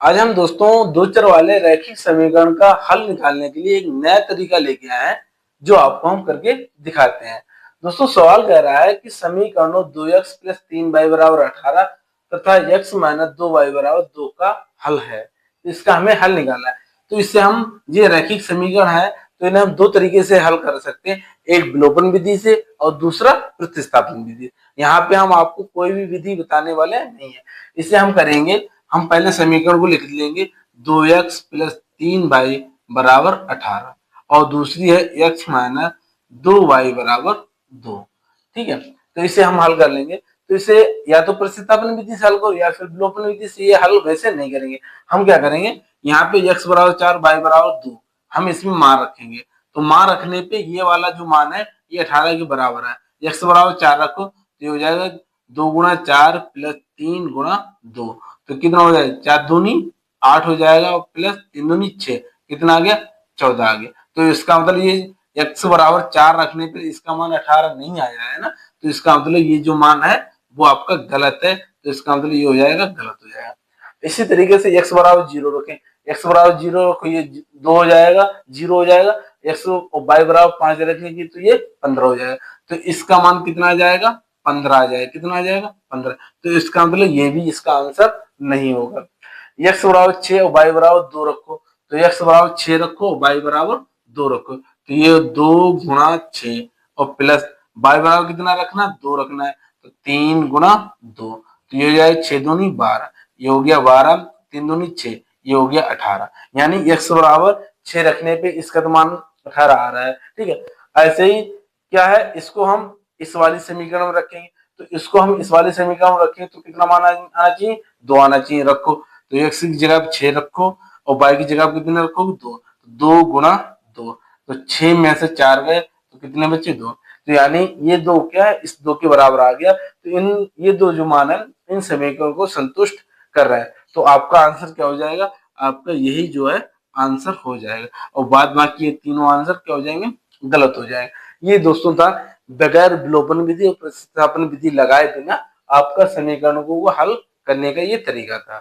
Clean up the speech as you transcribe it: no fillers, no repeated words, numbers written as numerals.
आज हम दोस्तों दो चर वाले रैखिक समीकरण का हल निकालने के लिए एक नया तरीका लेके आए हैं जो आपको हम करके दिखाते हैं। दोस्तों सवाल कह रहा है कि समीकरणों 2x प्लस 3y बराबर 18 तथा x माइनस 2y बराबर 2 का हल है। इसका हमें हल निकालना है। तो इससे हम ये रैखिक समीकरण है तो इन्हें हम दो तरीके से हल कर सकते हैं, एक विलोपन विधि से और दूसरा प्रतिस्थापन विधि। यहाँ पे हम आपको कोई भी विधि बताने वाले नहीं है। इसे हम करेंगे, हम पहले समीकरण को लिख लेंगे 2x प्लस 3y बराबर 18 और दूसरी है x माइनस 2y बराबर 2। ठीक है, तो इसे हम हल कर लेंगे। तो इसे या तो प्रतिस्थापन विधि से हल करो या फिर विलोपन विधि से। ये हल वैसे नहीं करेंगे, हम क्या करेंगे, यहाँ पे x बराबर 4 y बराबर 2 हम इसमें मान रखेंगे। तो मान रखने पे ये वाला जो मान है ये 18 के बराबर है। x बराबर 4 रखो तो ये हो जाएगा 2 गुणा 4 प्लस 3 गुणा 2। तो कितना हो जाएगा, 4 दूनी 8 हो जाएगा प्लस 3 दूनी 6, कितना आ गया 14 आ गया। तो इसका मतलब ये x बराबर 4 रखने पर इसका मान 18 नहीं आया है ना, तो इसका मतलब ये जो मान है वो आपका गलत है। तो इसका मतलब ये हो जाएगा, गलत हो जाएगा। इसी तरीके से x बराबर 0 रखें, x बराबर 0 रखो ये 2 हो जाएगा, 0 हो जाएगा। x और y बराबर 5 रखेंगे तो ये 15 हो जाएगा। तो इसका मान कितना आ जाएगा, 15 आ जाएगा। कितना आ जाएगा, 15। तो इसका मतलब ये भी इसका आंसर नहीं होगा। x बराबर 6 और y बराबर 2 रखो, तो x बराबर 6 रखो, y बराबर 2 रखो, तो ये 2 गुणा 6 और प्लस y बराबर कितना रखना, 2 रखना है, तो 3 गुणा 2, तो ये हो जाएगा 6 दूनी 12, ये हो गया 12, 3 दूनी 6, ये हो गया 18। यानी x बराबर 6 रखने पे इसका तो मान 18 आ रहा है। ठीक है, ऐसे ही क्या है, इसको हम इस वाली समीकरण में रखेंगे, तो इसको हम इस वाले समीकरण में रखें तो कितना मान आना चाहिए, 2 आना चाहिए। रखो तो x की जगह 6 रखो और y की जगह कितने रखोगे, 2, 2 गुणा 2, तो 6 में से 4 गए तो कितने बचे, 2। तो यानी ये 2 क्या है, इस 2 के बराबर आ गया। तो इन ये दो जो मान है इन समीकरण को संतुष्ट कर रहा है। तो आपका आंसर क्या हो जाएगा, आपका यही जो है आंसर हो जाएगा और बाद बाकी ये तीनों आंसर क्या हो जाएंगे, गलत हो जाएगा। ये दोस्तों था बगैर विलोपन विधि और प्रतिस्थापन विधि लगाए बिना आपका समीकरणों को हल करने का ये तरीका था।